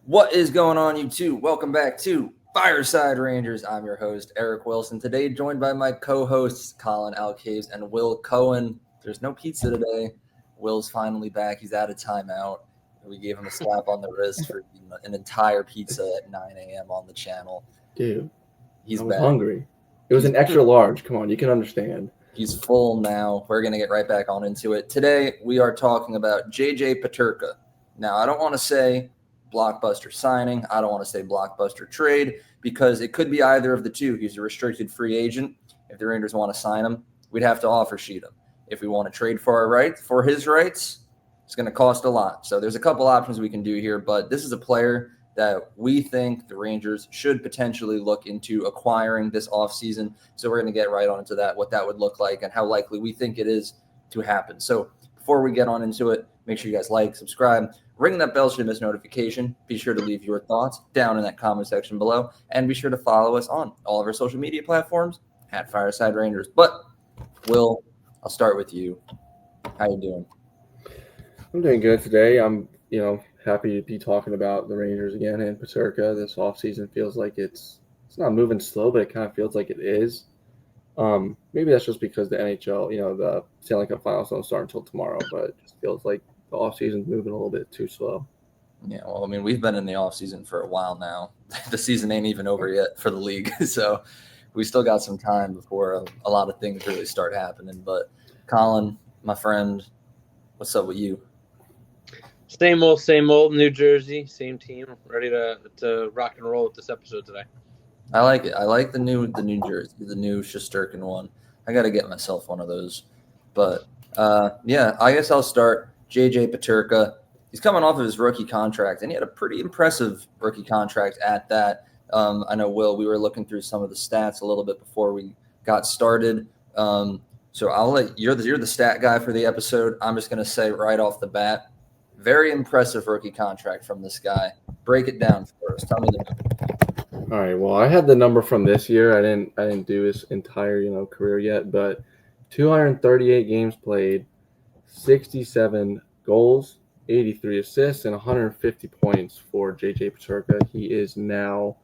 What is going on, YouTube? Welcome back to Fireside Rangers. I'm your host, Eric Wilson. Today, joined by my co-hosts, Colin Alcaves and Will Cohen. There's no pizza today. Will's finally back. He's out of timeout. We gave him a slap on the wrist for eating an entire pizza at 9 a.m. on the channel. Dude, He's I was back. hungry. It was an extra large. Come on, you can understand. He's full now. We're going to get right back on into it. Today, we are talking about JJ Peterka. Now, I don't want to say blockbuster signing. I don't want to say blockbuster trade because it could be either of the two. He's a restricted free agent. If the Rangers want to sign him, we'd have to offer sheet him. If we want to trade for his rights, it's going to cost a lot. So there's a couple options we can do here, but this is a player that we think the Rangers should potentially look into acquiring this offseason. So we're going to get right on into that, what that would look like and how likely we think it is to happen. So before we get on into it, make sure you guys like, subscribe, ring that bell so you miss notification. Be sure to leave your thoughts down in that comment section below. And be sure to follow us on all of our social media platforms at Fireside Rangers. But, Will, I'll start with you. How you doing? I'm doing good today. I'm, happy to be talking about the Rangers again and Peterka. This offseason feels like it's not moving slow, but it kind of feels like it is. Maybe that's just because the NHL, the Stanley Cup Finals don't start until tomorrow, but it just feels like the offseason's moving a little bit too slow. Yeah, well, I mean, we've been in the offseason for a while now. The season ain't even over yet for the league, so we still got some time before a lot of things really start happening. But, Colin, my friend, what's up with you? Same old New Jersey, same team, ready to rock and roll with this episode today. I like it. I like the new Jersey, the new Shesterkin one. I got to get myself one of those. But, yeah, I guess I'll start. JJ Peterka, he's coming off of his rookie contract, and he had a pretty impressive rookie contract at that. I know, Will, we were looking through some of the stats a little bit before we got started. So I'll let you're the stat guy for the episode. I'm just going to say right off the bat, very impressive rookie contract from this guy. Break it down for us. Tell me the number. All right. Well, I had the number from this year. I didn't do his entire career yet, but 238 games played, 67 goals, 83 assists, and 150 points for JJ Peterka. He is now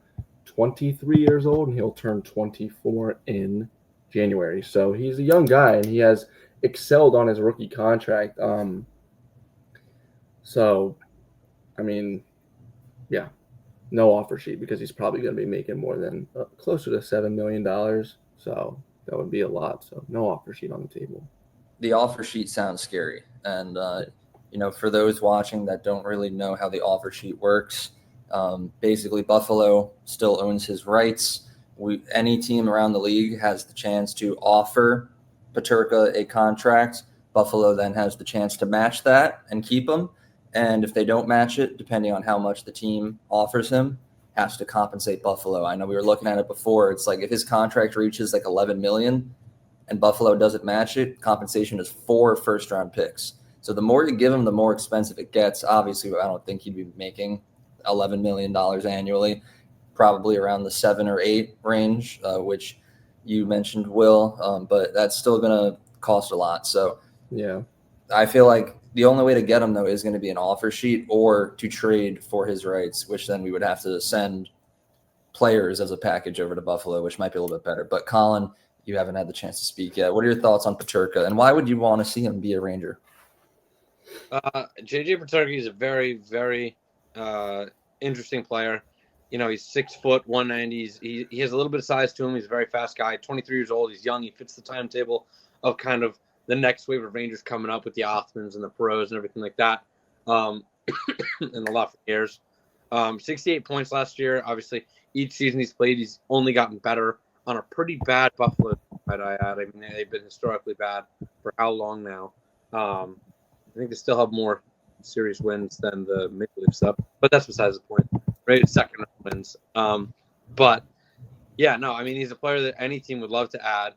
23 years old, and he'll turn 24 in January. So he's a young guy, and he has excelled on his rookie contract. So, I mean, yeah, no offer sheet because he's probably going to be making more than closer to $7 million. So that would be a lot. So no offer sheet on the table. The offer sheet sounds scary. And, for those watching that don't really know how the offer sheet works, basically Buffalo still owns his rights. Any team around the league has the chance to offer Peterka a contract. Buffalo then has the chance to match that and keep him. And if they don't match it, depending on how much the team offers him, has to compensate Buffalo. I know we were looking at it before. It's like if his contract reaches like $11 million and Buffalo doesn't match it, compensation is 4 first-round picks. So the more you give him, the more expensive it gets. Obviously, I don't think he'd be making $11 million annually, probably around the 7 or 8 range, which you mentioned, Will, but that's still going to cost a lot. So yeah, I feel like the only way to get him, though, is going to be an offer sheet or to trade for his rights, which then we would have to send players as a package over to Buffalo, which might be a little bit better. But, Colin, you haven't had the chance to speak yet. What are your thoughts on Peterka, and why would you want to see him be a Ranger? JJ Peterka is a very, very interesting player. He's 6 foot, 190. He has a little bit of size to him. He's a very fast guy. 23 years old. He's young. He fits the timetable of kind of the next wave of Rangers coming up with the Othmans and the Pros and everything like that in the last years. 68 points last year. Obviously, each season he's played, he's only gotten better on a pretty bad Buffalo side, I add. I mean, they've been historically bad for how long now? I think they still have more series wins than the Maple Leaf stuff, but that's besides the point. Rated second in wins. But, yeah, no, I mean, he's a player that any team would love to add.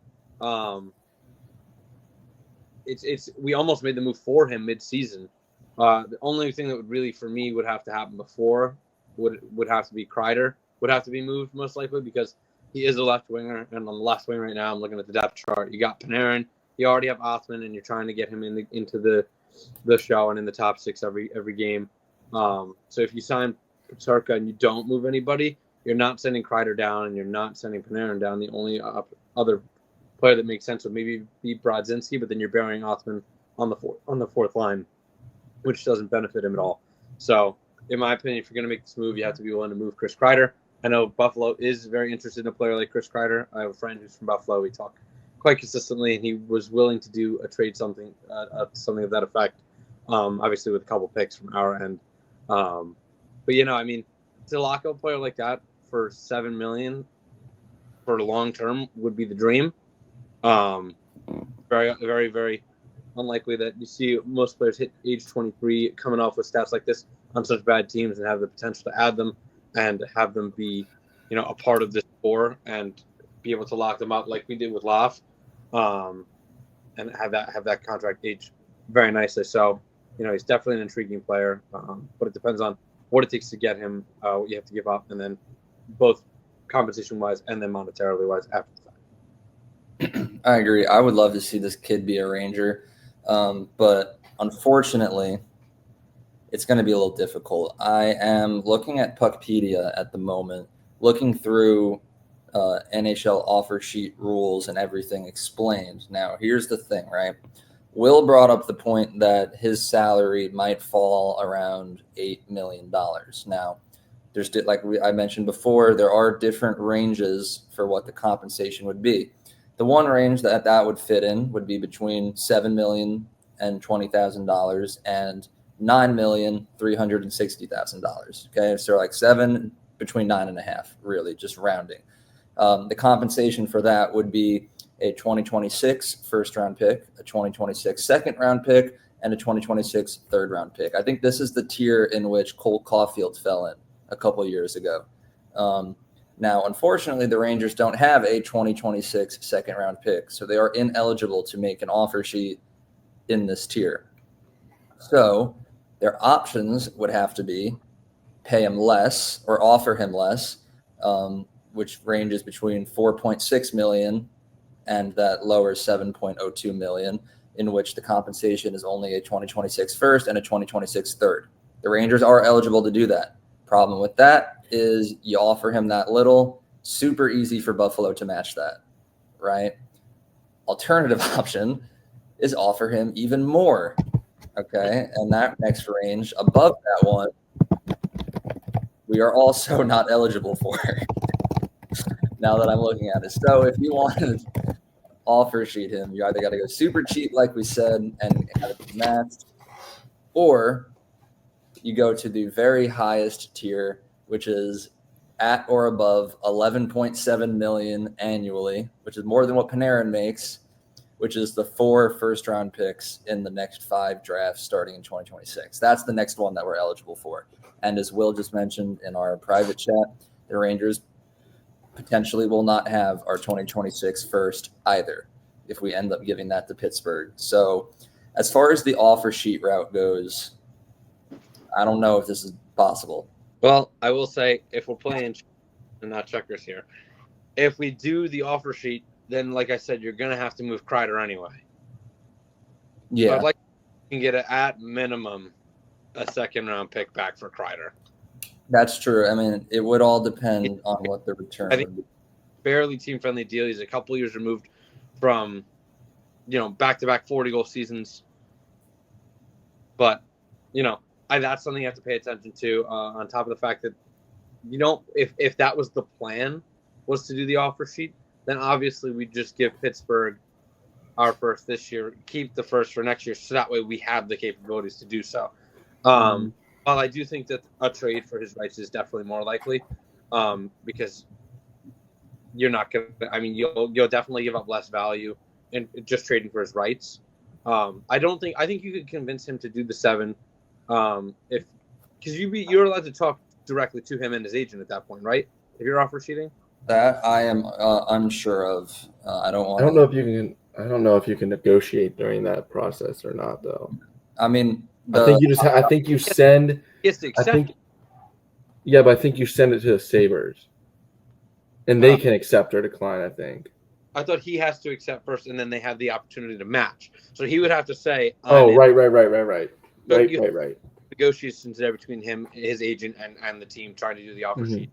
We almost made the move for him mid-season. The only thing that would really, for me, would have to happen before would have to be Kreider would have to be moved most likely because he is a left winger, and on the left wing right now, I'm looking at the depth chart. You got Panarin, you already have Othman, and you're trying to get him into the show and in the top 6 every game. So if you sign Peterka and you don't move anybody, you're not sending Kreider down and you're not sending Panarin down. The only other player that makes sense would maybe be Brodzinski, but then you're burying Othman on the fourth line, which doesn't benefit him at all. So, in my opinion, if you're going to make this move, you have to be willing to move Chris Kreider. I know Buffalo is very interested in a player like Chris Kreider. I have a friend who's from Buffalo. We talk quite consistently, and he was willing to do a trade, something of that effect, obviously with a couple picks from our end. But, I mean, to lock up a player like that for $7 million for long term would be the dream. Very, very, very unlikely that you see most players hit age 23 coming off with stats like this on such bad teams and have the potential to add them and have them be, a part of this core and be able to lock them up like we did with Loft, and have that contract age very nicely. So, he's definitely an intriguing player, but it depends on what it takes to get him, what you have to give up, and then both compensation-wise and then monetarily-wise after the fact. I agree. I would love to see this kid be a Ranger, but unfortunately, it's going to be a little difficult. I am looking at Puckpedia at the moment, looking through NHL offer sheet rules and everything explained. Now, here's the thing, right? Will brought up the point that his salary might fall around $8 million. Now, there's, like I mentioned before, there are different ranges for what the compensation would be. The one range that would fit in would be between $7 million and $20,000 and $9,360,000. Okay, so like between 9.5, really, just rounding. The compensation for that would be a 2026 first round pick, a 2026 second round pick, and a 2026 third round pick. I think this is the tier in which Cole Caulfield fell in a couple of years ago. Now, unfortunately, the Rangers don't have a 2026 second round pick, so they are ineligible to make an offer sheet in this tier. So their options would have to be pay him less or offer him less, which ranges between $4.6 million and that lower $7.02 million, in which the compensation is only a 2026 first and a 2026 third. The Rangers are eligible to do that. Problem with that is you offer him that little, super easy for Buffalo to match that, right? Alternative option is offer him even more, okay? And that next range above that one, we are also not eligible for now that I'm looking at it. So if you want to offer sheet him, you either got to go super cheap, like we said, and have it matched, or you go to the very highest tier, which is at or above $11.7 million annually, which is more than what Panarin makes, which is the 4 first-round picks in the next 5 drafts starting in 2026. That's the next one that we're eligible for. And as Will just mentioned in our private chat, the Rangers potentially will not have our 2026 first either if we end up giving that to Pittsburgh. So as far as the offer sheet route goes, I don't know if this is possible. Well, I will say, if we're playing and not checkers here, if we do the offer sheet, then like I said, you're going to have to move Kreider anyway. Yeah. So I'd like you can get at minimum a second-round pick back for Kreider. That's true. I mean, it would all depend on what the return would be. Fairly team-friendly deal. He's a couple years removed from, back-to-back 40-goal seasons. But, that's something you have to pay attention to, on top of the fact that, if that was the plan, was to do the offer sheet, then obviously we just give Pittsburgh our first this year, keep the first for next year, so that way we have the capabilities to do so. While I do think that a trade for his rights is definitely more likely, because you're not going to – I mean, you'll definitely give up less value in just trading for his rights. I think you could convince him to do the 7 because you're allowed to talk directly to him and his agent at that point, right? If you're offer sheeting? That I am unsure of. I don't know if you can negotiate during that process or not, though. I mean, I think you send. He has to accept. But I think you send it to the Sabres, and they can accept or decline. I think. I thought he has to accept first, and then they have the opportunity to match. So he would have to say, "Oh, right." Right. negotiations there between him, his agent, and the team trying to do the offer Mhm. sheet.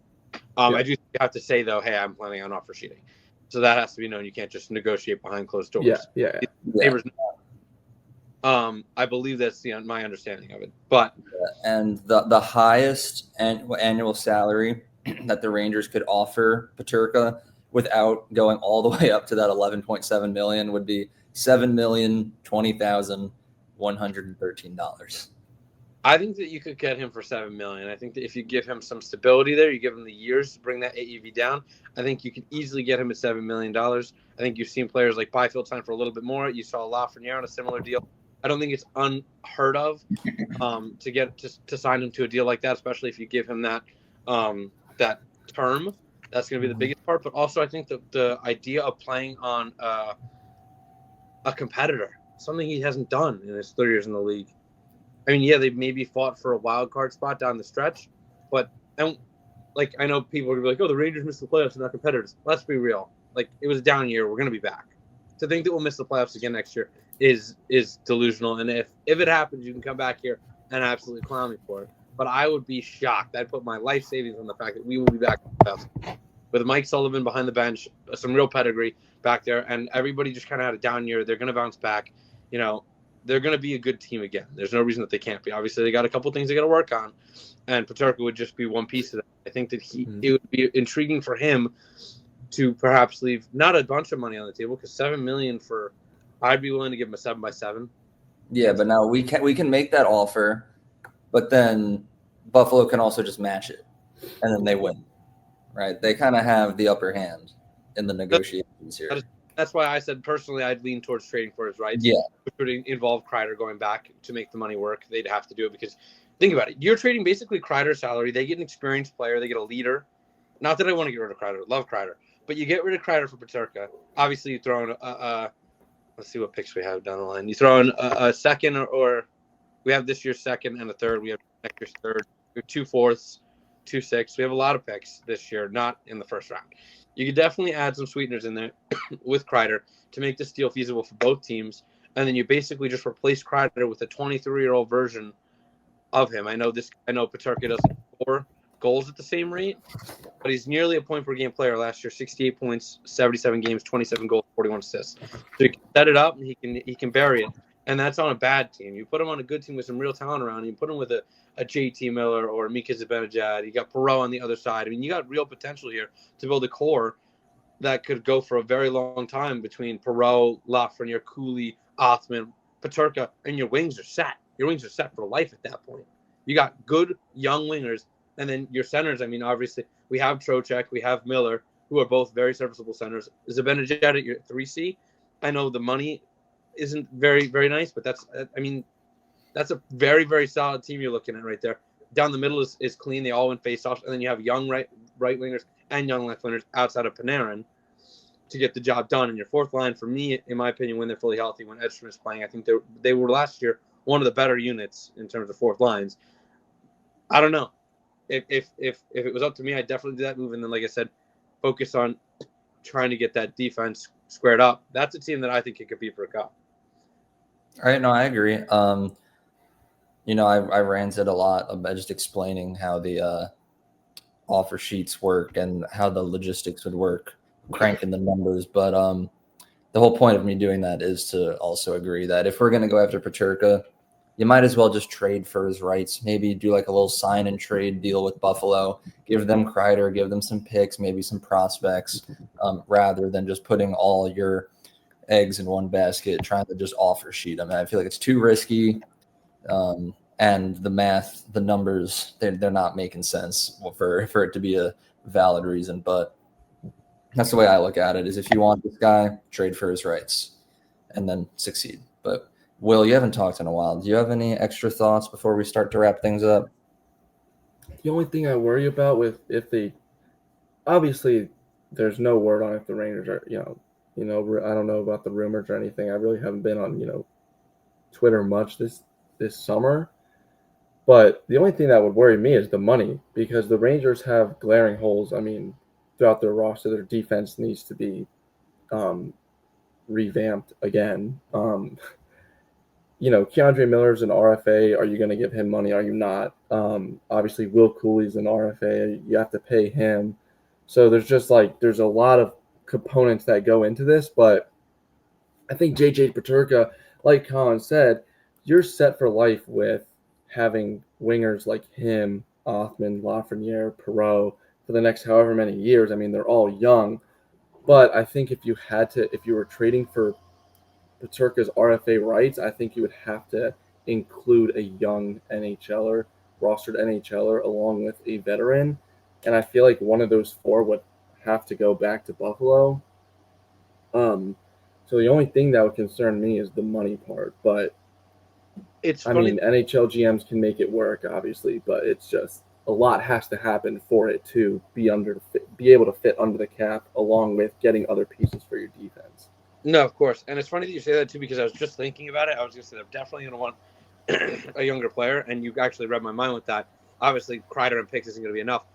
I do have to say, though, hey, I'm planning on offer sheeting. So that has to be known. You can't just negotiate behind closed doors. Yeah. I believe that's my understanding of it. But And the highest annual salary that the Rangers could offer Peterka without going all the way up to that 11.7 million would be $7,020,113. I think that you could get him for $7 million. I think that if you give him some stability there, you give him the years to bring that AAV down. I think you could easily get him at $7 million. I think you've seen players like Byfield sign for a little bit more. You saw Lafreniere on a similar deal. I don't think it's unheard of to get to sign him to a deal like that, especially if you give him that that term. That's going to be the biggest part. But also, I think the idea of playing on a competitor, something he hasn't done in his 3 years in the league. I mean, yeah, they maybe fought for a wild card spot down the stretch, but I know people are like, "Oh, the Rangers missed the playoffs and not competitors." Let's be real. Like, it was a down year. We're going to be back. To think that we'll miss the playoffs again next year is delusional. And if it happens, you can come back here and absolutely clown me for it. But I would be shocked. I'd put my life savings on the fact that we will be back in the playoffs with Mike Sullivan behind the bench, some real pedigree back there, and everybody just kind of had a down year. They're going to bounce back. They're going to be a good team again. There's no reason that they can't be. Obviously, they got a couple things they got to work on, and Peterka would just be one piece of that. I think that it would be intriguing for him to perhaps leave not a bunch of money on the table, because $7 million I'd be willing to give him a 7x7. Yeah, but now we can make that offer, but then Buffalo can also just match it, and then they win, right? They kind of have the upper hand in the negotiations here. That's why I said personally I'd lean towards trading for his rights. Yeah. Which would involve Kreider going back to make the money work. They'd have to do it because think about it. You're trading basically Kreider's salary. They get an experienced player. They get a leader. Not that I want to get rid of Kreider. Love Kreider. But you get rid of Kreider for Peterka. Obviously, you throw in let's see what picks we have down the line. You throw in a second or we have this year's second and a third. We have next year's third. We have 2 4ths, 2 6. We have a lot of picks this year, not in the first round. You could definitely add some sweeteners in there with Kreider to make this deal feasible for both teams. And then you basically just replace Kreider with a 23-year-old version of him. I know Peterka doesn't score goals at the same rate, but he's nearly a point-per-game player last year, 68 points, 77 games, 27 goals, 41 assists. So you can set it up, and he can bury it. And that's on a bad team. You put him on a good team with some real talent around. You put him with a JT Miller or Mika Zibanejad. You got Perreault on the other side. I mean, you got real potential here to build a core that could go for a very long time between Perreault, Lafreniere, Coolie, Othman, Peterka, and your wings are set. Your wings are set for life at that point. You got good young wingers, and then your centers. I mean, obviously, we have Trocheck, we have Miller, who are both very serviceable centers. Zibanejad at your 3C. I know the money isn't very, very nice, but that's a very, very solid team you're looking at right there. Down the middle is clean. They all win faceoffs, and then you have young right wingers and young left wingers outside of Panarin to get the job done. And your fourth line, for me, in my opinion, when they're fully healthy, when Edstrom is playing, I think they were last year one of the better units in terms of fourth lines. I don't know. If it was up to me, I'd definitely do that move. And then, like I said, focus on trying to get that defense squared up. That's a team that I think it could be for a cup. All right, no, I agree. I ranted a lot about just explaining how the offer sheets work and how the logistics would work, cranking the numbers. But the whole point of me doing that is to also agree that if we're going to go after Peterka, you might as well just trade for his rights. Maybe do like a little sign and trade deal with Buffalo, give them Kreider, give them some picks, maybe some prospects, rather than just putting all your eggs in one basket, trying to just offer sheet. I mean, I feel like it's too risky. And the math, the numbers, they're not making sense for it to be a valid reason. But that's the way I look at it, is if you want this guy, trade for his rights and then succeed. But Will, you haven't talked in a while. Do you have any extra thoughts before we start to wrap things up? The only thing I worry about obviously there's no word on if the Rangers are, I don't know about the rumors or anything. I really haven't been on, Twitter much this summer. But the only thing that would worry me is the money, because the Rangers have glaring holes. I mean, throughout their roster, their defense needs to be revamped again. Keandre Miller's an RFA. Are you going to give him money? Are you not? Obviously, Will Cooley's an RFA. You have to pay him. So there's a lot of components that go into this. But I think JJ Peterka, like Colin said, you're set for life with having wingers like him, Othman, Lafreniere, Perot for the next however many years. I mean, they're all young. But I think if you were trading for Peterka's RFA rights, I think you would have to include a young NHLer, rostered NHLer, along with a veteran. And I feel like one of those four would have to go back to Buffalo. So the only thing that would concern me is the money part. But It's funny. NHL GMs can make it work, obviously, but it's just a lot has to happen for it to be able to fit under the cap, along with getting other pieces for your defense. No, of course. And it's funny that you say that, too, because I was just thinking about it. I was going to say they're definitely going to want a younger player, and you actually read my mind with that. Obviously, Kreider and picks isn't going to be enough.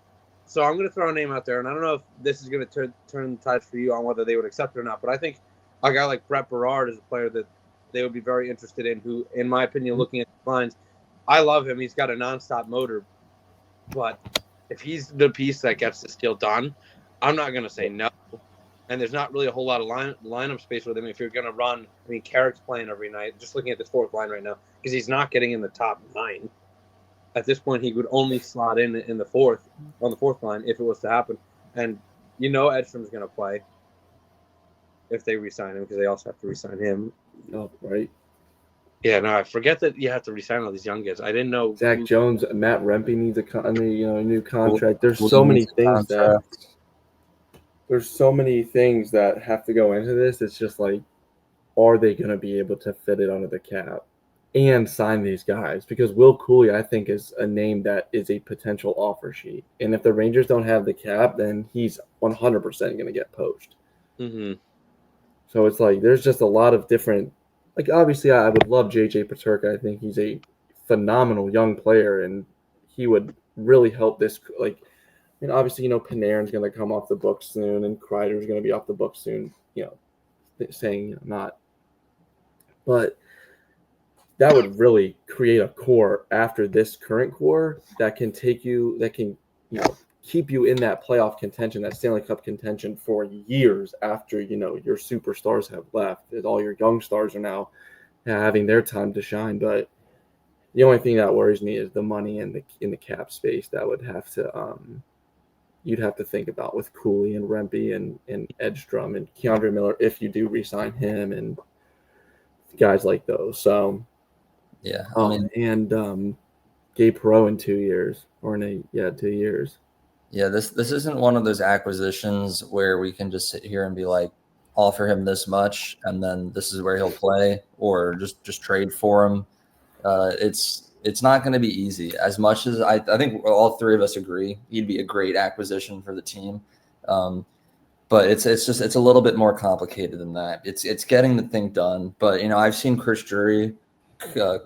So I'm going to throw a name out there, and I don't know if this is going to turn the tides for you on whether they would accept it or not, but I think a guy like Brett Berard is a player that they would be very interested in, who, in my opinion, looking at the lines, I love him. He's got a nonstop motor, but if he's the piece that gets this deal done, I'm not going to say no. And there's not really a whole lot of lineup space with him if you're going to run. I mean, Carrick's playing every night. Just looking at this fourth line right now, because he's not getting in the top 9. At this point, he would only slot in the fourth on the fourth line if it was to happen. And Edstrom's going to play if they re-sign him, because they also have to re-sign him. Oh, right. Yeah, no, I forget that you have to re-sign all these young guys. I didn't know. Zach Jones, Matt Rempe needs a new contract. There's so many things that. There's so many things that have to go into this. It's just like, are they going to be able to fit it under the cap and sign these guys? Because Will Coolie, I think, is a name that is a potential offer sheet. And if the Rangers don't have the cap, then he's 100% going to get poached. Mm-hmm. So it's like there's just a lot of different – like, obviously, I would love JJ Peterka. I think he's a phenomenal young player, and he would really help this – like – obviously, Panarin's going to come off the books soon, and Kreider's going to be off the books soon, saying not. But that would really create a core after this current core that can keep you in that playoff contention, that Stanley Cup contention for years after, your superstars have left. All your young stars are now having their time to shine. But the only thing that worries me is the money in the cap space that would have to you'd have to think about with Coolie and Rempe and Edstrom and Keandre Miller if you do re-sign him and guys like those. So, yeah. And Gabe Perreault in 2 years or 2 years. Yeah, this isn't one of those acquisitions where we can just sit here and be like, offer him this much and then this is where he'll play, or just trade for him. It's not going to be easy. As much as I think all three of us agree he'd be a great acquisition for the team, but it's a little bit more complicated than that. It's getting the thing done. But I've seen Chris Drury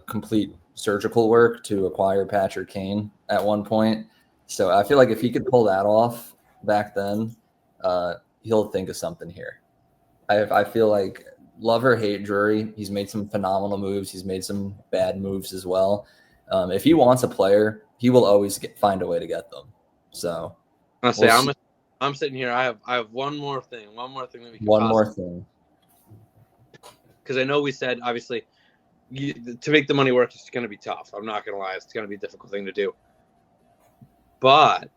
complete surgical work to acquire Patrick Kane at one point. So I feel like if he could pull that off back then, he'll think of something here. I feel like, love or hate Drury, he's made some phenomenal moves. He's made some bad moves as well. If he wants a player, he will always find a way to get them. So I'm sitting here. I have one more thing that we can. One more thing. Because I know we said obviously to make the money work, it's going to be tough. I'm not going to lie; it's going to be a difficult thing to do. But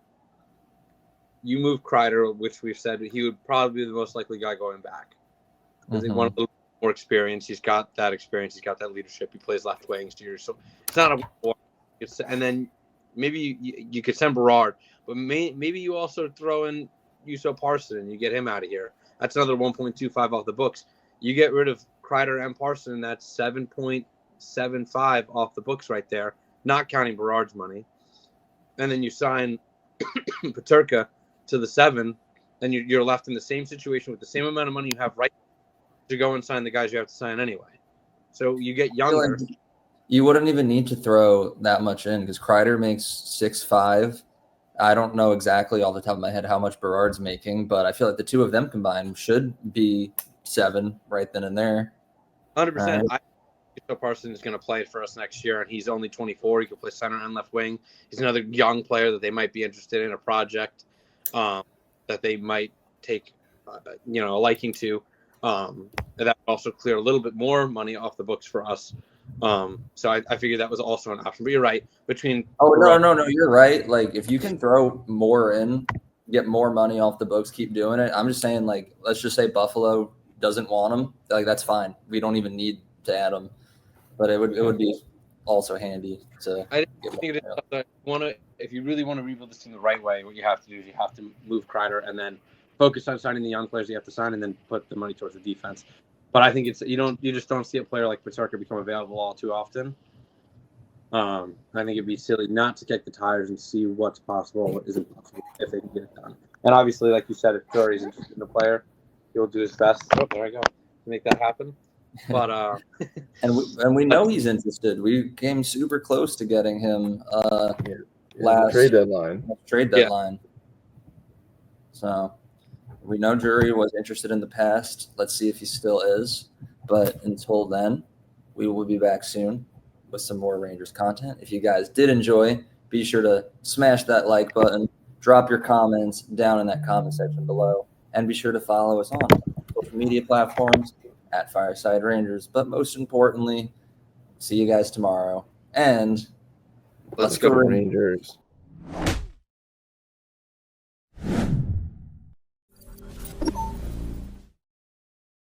you move Kreider, which we've said he would probably be the most likely guy going back. Because he wanted a little more experience. He's got that experience. He's got that leadership. He plays left wing, so it's not a war. And then maybe you could send Berard, but maybe you also throw in Juuso Parson and you get him out of here. That's another 1.25 off the books. You get rid of Kreider and Parson, that's 7.75 off the books right there, not counting Berard's money. And then you sign Peterka to the 7, then you're left in the same situation with the same amount of money you have right to go and sign the guys you have to sign anyway. So you get younger. You wouldn't even need to throw that much in because Kreider makes 6.5. I don't know exactly off the top of my head how much Berard's making, but I feel like the two of them combined should be 7 right then and there. 100%. Right. Parsons is going to play for us next year, and he's only 24. He can play center and left wing. He's another young player that they might be interested in a project that they might take, a liking to. And that would also clear a little bit more money off the books for us. So I figured that was also an option. But you're right. No, you're right. Like, if you can throw more in, get more money off the books, keep doing it. I'm just saying, like, let's just say Buffalo doesn't want him. Like, that's fine. We don't even need to add him. But it would be also handy to. I think if you really want to rebuild this team the right way, what you have to do is you have to move Kreider and then focus on signing the young players you have to sign, and then put the money towards the defense. But I think you just don't see a player like Peterka become available all too often. I think it'd be silly not to kick the tires and see what's possible, what isn't possible, if they can get it done. And obviously, like you said, if Jory's interested in the player, he'll do his best. Oh, there I go. To make that happen. But and we know he's interested. We came super close to getting him last trade deadline. Yeah. So we know Jury was interested in the past. Let's see if he still is. But until then, we will be back soon with some more Rangers content. If you guys did enjoy, be sure to smash that like button, drop your comments down in that comment section below, and be sure to follow us on social media platforms at Fireside Rangers. But most importantly, see you guys tomorrow. And let's go Rangers.